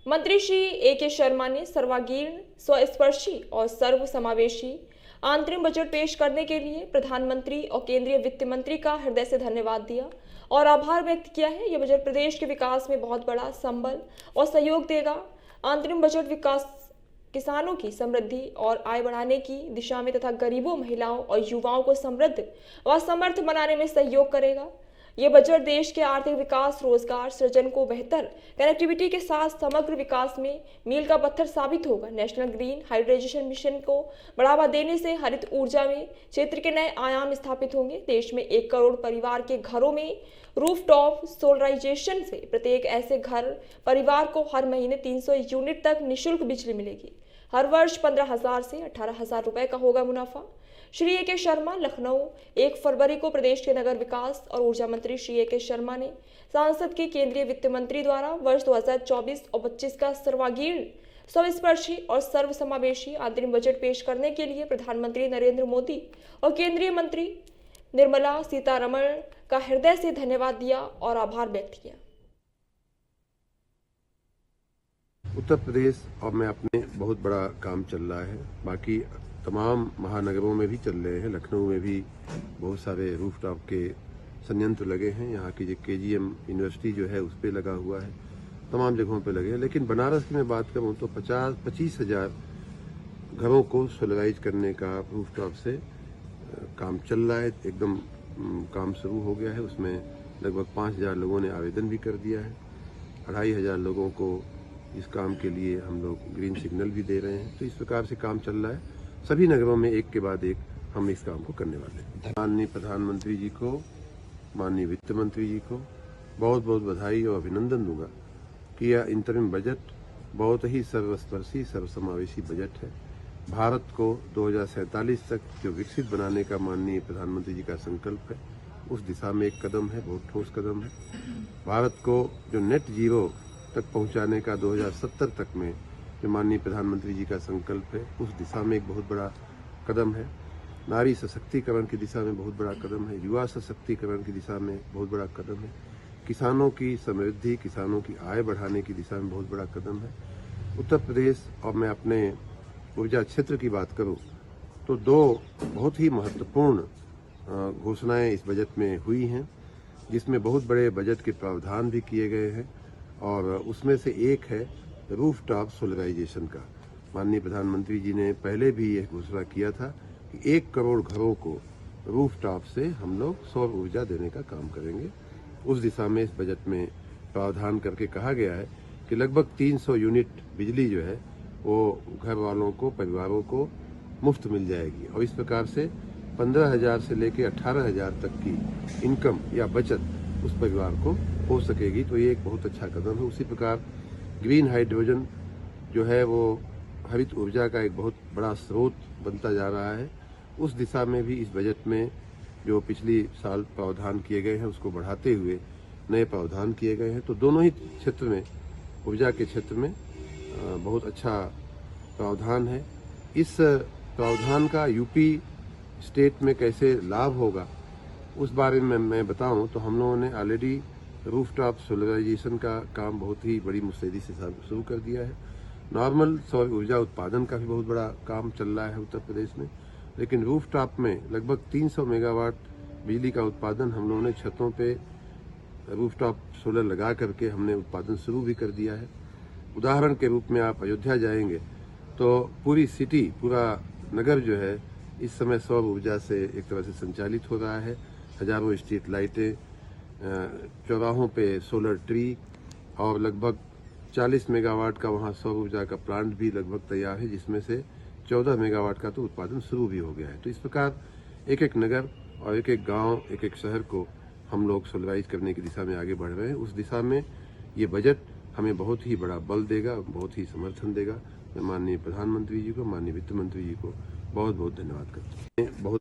मंत्री श्री A.K. शर्मा ने सर्वांगीण, स्वस्पर्शी और सर्व समावेशी अंतरिम बजट पेश करने के लिए प्रधानमंत्री और केंद्रीय वित्त मंत्री का हृदय से धन्यवाद दिया और आभार व्यक्त किया है। यह बजट प्रदेश के विकास में बहुत बड़ा संबल और सहयोग देगा। अंतरिम बजट विकास किसानों की समृद्धि और आय बढ़ाने की दिशा में तथा गरीबों, महिलाओं और युवाओं को समृद्ध व समर्थ बनाने में सहयोग करेगा। ये बजट देश के आर्थिक विकास, रोजगार सृजन को बेहतर कनेक्टिविटी के साथ समग्र विकास में मील का पत्थर साबित होगा। नेशनल ग्रीन हाइड्रोजन मिशन को बढ़ावा देने से हरित ऊर्जा में क्षेत्र के नए आयाम स्थापित होंगे। देश में 1 करोड़ परिवार के घरों में रूफटॉप सोलराइजेशन से प्रत्येक ऐसे घर परिवार को हर महीने 300 यूनिट तक निःशुल्क बिजली मिलेगी। हर वर्ष 15,000 से 18,000 रुपए का होगा मुनाफा। श्री A.K. शर्मा लखनऊ 1 फरवरी को प्रदेश के नगर विकास और ऊर्जा मंत्री श्री A.K. शर्मा ने सांसद के केंद्रीय वित्त मंत्री द्वारा वर्ष 2024 और 25 का सर्वांगीण, स्वस्पर्शी और सर्वसमावेशी अंतरिम बजट पेश करने के लिए प्रधानमंत्री नरेंद्र मोदी और केंद्रीय मंत्री निर्मला सीतारमण का हृदय से धन्यवाद दिया और आभार व्यक्त किया। उत्तर प्रदेश और में अपने बहुत बड़ा काम चल रहा है। बाकी तमाम महानगरों में भी चल रहे हैं। लखनऊ में भी बहुत सारे रूफटॉप के संयंत्र लगे हैं। यहाँ की जो KGM यूनिवर्सिटी जो है उस पर लगा हुआ है, तमाम जगहों पे लगे हैं। लेकिन बनारस की मैं बात करूँ तो 25,000 घरों को सोलराइज करने का रूफटॉप से काम चल रहा है। एकदम काम शुरू हो गया है। उसमें लगभग 5,000 लोगों ने आवेदन भी कर दिया है। 2,500 लोगों को इस काम के लिए हम लोग ग्रीन सिग्नल भी दे रहे हैं। तो इस प्रकार से काम चल रहा है। सभी नगरों में एक के बाद एक हम इस काम को करने वाले हैं। माननीय प्रधानमंत्री जी को, माननीय वित्त मंत्री जी को बहुत बहुत बधाई और अभिनंदन दूंगा कि यह इंतरिम बजट बहुत ही सर्वस्पर्शी, सर्वसमावेशी बजट है। भारत को 2047 तक जो विकसित बनाने का माननीय प्रधानमंत्री जी का संकल्प है, उस दिशा में एक कदम है, बहुत ठोस कदम है। भारत को जो नेट जीरो तक पहुंचाने का 2070 तक में जो माननीय प्रधानमंत्री जी का संकल्प है, उस दिशा में एक बहुत बड़ा कदम है। नारी सशक्तिकरण की दिशा में बहुत बड़ा कदम है। युवा सशक्तिकरण की दिशा में बहुत बड़ा कदम है। किसानों की समृद्धि, किसानों की आय बढ़ाने की दिशा में बहुत बड़ा कदम है। उत्तर प्रदेश और मैं अपने ऊर्जा क्षेत्र की बात करूं तो 2 बहुत ही महत्वपूर्ण घोषणाएं इस बजट में हुई हैं, जिसमें बहुत बड़े बजट के प्रावधान भी किए गए हैं। और उसमें से एक है रूफटॉप सोलराइजेशन का। माननीय प्रधानमंत्री जी ने पहले भी यह घोषणा किया था कि 1 करोड़ घरों को रूफटॉप से हम लोग सौर ऊर्जा देने का काम करेंगे। उस दिशा में इस बजट में प्रावधान करके कहा गया है कि लगभग 300 यूनिट बिजली जो है वो घर वालों को, परिवारों को मुफ्त मिल जाएगी। और इस प्रकार से 15,000 से लेकर 18,000 तक की इनकम या बचत उस परिवार को हो सकेगी। तो ये एक बहुत अच्छा कदम है। उसी प्रकार ग्रीन हाइड्रोजन जो है वो हरित ऊर्जा का एक बहुत बड़ा स्रोत बनता जा रहा है। उस दिशा में भी इस बजट में जो पिछली साल प्रावधान किए गए हैं उसको बढ़ाते हुए नए प्रावधान किए गए हैं। तो दोनों ही क्षेत्र में, ऊर्जा के क्षेत्र में बहुत अच्छा प्रावधान है। इस प्रावधान का यूपी स्टेट में कैसे लाभ होगा उस बारे में मैं बताऊं तो हम लोगों ने ऑलरेडी रूफटॉप सोलराइजेशन का काम बहुत ही बड़ी मुस्तैदी से शुरू कर दिया है। नॉर्मल सौर ऊर्जा उत्पादन का भी बहुत बड़ा काम चल रहा है उत्तर प्रदेश में। लेकिन रूफटॉप में लगभग 300 मेगावाट बिजली का उत्पादन हम लोगों ने छतों पे रूफटॉप सोलर लगा करके हमने उत्पादन शुरू भी कर दिया है। उदाहरण के रूप में आप अयोध्या जाएंगे तो पूरी सिटी, पूरा नगर जो है इस समय सौर ऊर्जा से एक तरह से संचालित हो रहा है। हजारों स्ट्रीट लाइटें, चौराहों पे सोलर ट्री और लगभग 40 मेगावाट का वहाँ सौर ऊर्जा का प्लांट भी लगभग तैयार है, जिसमें से 14 मेगावाट का तो उत्पादन शुरू भी हो गया है। तो इस प्रकार एक एक नगर और एक एक गांव, एक एक शहर को हम लोग सोलराइज करने की दिशा में आगे बढ़ रहे हैं। उस दिशा में ये बजट हमें बहुत ही बड़ा बल देगा, बहुत ही समर्थन देगा। मैं माननीय प्रधानमंत्री जी को, माननीय वित्त मंत्री जी को बहुत बहुत धन्यवाद करता हूँ। बहुत